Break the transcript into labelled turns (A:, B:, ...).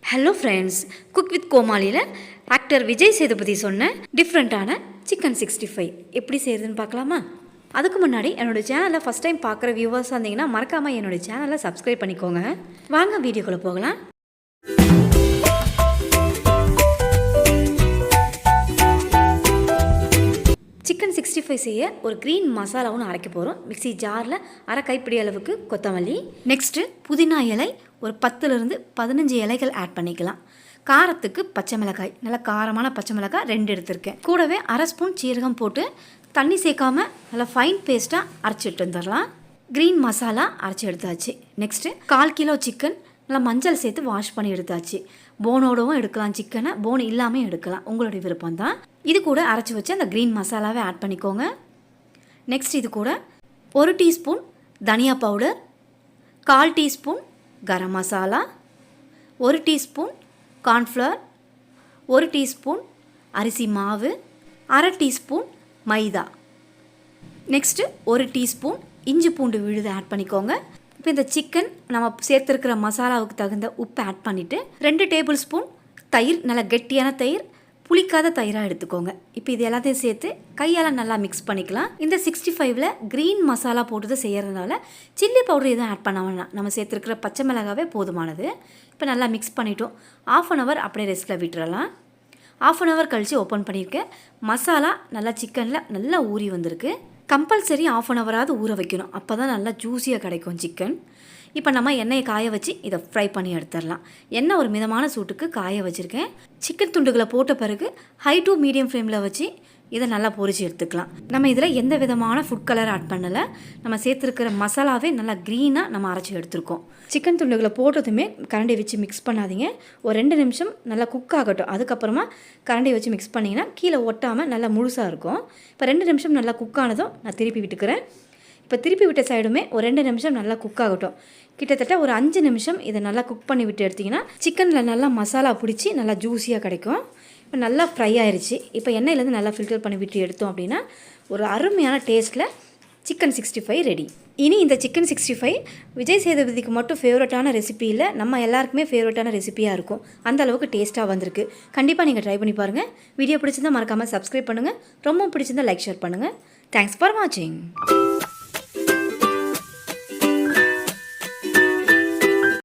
A: Hello friends, cook with கோமாளியில் actor Vijay Sethupathi சொன்ன டிஃப்ரெண்ட்டான சிக்கன் 65 எப்படி செய்யுதுன்னு பார்க்கலாமா? அதுக்கு முன்னாடி என்னோடய சேனலை ஃபஸ்ட் டைம் பார்க்குற வியூவர்ஸ் வந்தீங்கன்னா மறக்காமல் என்னோடய சேனலை சப்ஸ்கிரைப் பண்ணிக்கோங்க. வாங்க வீடியோக்குள்ளே போகலாம். சிக்கன் 65 செய்ய ஒரு க்ரீன் மசாலா ஒன்று அரைக்க போகிறோம். மிக்சி ஜாரில் அரை கைப்பிடி அளவுக்கு கொத்தமல்லி, நெக்ஸ்ட்டு புதினா இலை ஒரு 10லிருந்து 15 இலைகள் ஆட் பண்ணிக்கலாம். காரத்துக்கு பச்சை மிளகாய், நல்லா காரமான பச்சை மிளகாய் 2 எடுத்திருக்கேன். கூடவே அரை ஸ்பூன் சீரகம் போட்டு தண்ணி சேர்க்காமல் நல்லா ஃபைன் பேஸ்ட்டாக அரைச்சிட்டு வந்துடலாம். க்ரீன் மசாலா அரைச்சி எடுத்தாச்சு. நெக்ஸ்ட்டு 1/4 கிலோ சிக்கன் நல்லா மஞ்சள் சேர்த்து வாஷ் பண்ணி எடுத்தாச்சு. போனோடவும் எடுக்கலாம், சிக்கனை போன் இல்லாமல் எடுக்கலாம், உங்களுடைய விருப்பம் தான். இது கூட அரைச்சி வச்சு அந்த க்ரீன் மசாலாவை ஆட் பண்ணிக்கோங்க. நெக்ஸ்ட் இது கூட 1 டீஸ்பூன் தனியா powder, 1/4 teaspoon garam masala, 1 teaspoon cornflour, 1 teaspoon அரிசி மாவு, அரை டீஸ்பூன் மைதா, நெக்ஸ்ட்டு 1 டீஸ்பூன் இஞ்சி பூண்டு விழுது ஆட் பண்ணிக்கோங்க. இப்போ இந்த சிக்கன் நம்ம சேர்த்துருக்கிற மசாலாவுக்கு தகுந்த உப்பு ஆட் பண்ணிவிட்டு 2 டேபிள் ஸ்பூன் தயிர், நல்லா கெட்டியான தயிர், புளிக்காத தயிராக எடுத்துக்கோங்க. இப்போ இது எல்லாத்தையும் சேர்த்து கையால் நல்லா மிக்ஸ் பண்ணிக்கலாம். இந்த 65ல் க்ரீன் மசாலா போட்டு செய்கிறதுனால சில்லி பவுடர் எதுவும் ஆட் பண்ண வேணாம், நம்ம சேர்த்துருக்கிற பச்சை மிளகாவே போதுமானது. இப்போ நல்லா மிக்ஸ் பண்ணிட்டோம். 1/2 hour அப்படியே ரெஸ்ட்டில் விட்டுறலாம். 1/2 hour கழித்து ஓப்பன் பண்ணியிருக்கேன். மசாலா நல்லா சிக்கனில் நல்லா ஊறி வந்திருக்கு. கம்பல்சரி 1/2 hour ஊற வைக்கணும், அப்போ தான் நல்லா ஜூஸியாக கிடைக்கும் சிக்கன். இப்போ நம்ம எண்ணெயை காய வச்சு இதை ஃப்ரை பண்ணி எடுத்துடலாம். எண்ணெய் ஒரு மிதமான சூட்டுக்கு காய வச்சுருக்கேன். சிக்கன் துண்டுகளை போட்ட பிறகு ஹை டு மீடியம் ஃப்ளேமில் வச்சு இதை நல்லா பொரிச்சு எடுத்துக்கலாம். நம்ம இதில் எந்த விதமான ஃபுட் கலர் ஆட் பண்ணலை. நம்ம சேர்த்துருக்கிற மசாலாவே நல்லா க்ரீனாக நம்ம அரைச்சி எடுத்துருக்கோம். சிக்கன் துண்டுகளை போட்டதுமே கரண்டி வச்சு மிக்ஸ் பண்ணாதீங்க. ஒரு 2 நிமிஷம் நல்லா குக் ஆகட்டும். அதுக்கப்புறமா கரண்டி வச்சு மிக்ஸ் பண்ணிங்கன்னா கீழே ஒட்டாமல் நல்லா முழுசாக இருக்கும். இப்போ 2 நிமிஷம் நல்லா குக் ஆனதும் நான் திருப்பி விட்டுக்கிறேன். இப்போ திருப்பி விட்ட சைடுமே ஒரு 2 நிமிஷம் நல்லா குக் ஆகட்டும். கிட்டத்தட்ட ஒரு 5 நிமிஷம் இதை நல்லா குக் பண்ணி விட்டு எடுத்திங்கன்னா சிக்கனில் நல்லா மசாலா பிடிச்சி நல்லா ஜூஸியாக கிடைக்கும். இப்போ நல்லா ஃப்ரை ஆயிடுச்சு. இப்போ எண்ணெயிலேருந்து நல்லா ஃபில்டர் பண்ணி விட்டு எடுத்தோம் அப்படின்னா ஒரு அருமையான டேஸ்ட்டில் சிக்கன் 65 ரெடி. இனி இந்த சிக்கன் 65 விஜய் சேதுபதிக்கு மட்டும் ஃபேவரட்டான ரெசிபி இல்லை, நம்ம எல்லாருக்குமே ஃபேவரட்டான ரெசிபியாக இருக்கும். அந்த அளவுக்கு டேஸ்ட்டாக வந்திருக்கு. கண்டிப்பாக நீங்கள் ட்ரை பண்ணி பாருங்கள். வீடியோ பிடிச்சிருந்தால் மறக்காமல் சப்ஸ்கிரைப் பண்ணுங்கள். ரொம்ப பிடிச்சிருந்தால் லைக் ஷேர் பண்ணுங்கள். தேங்க்ஸ் ஃபார் வாட்சிங்.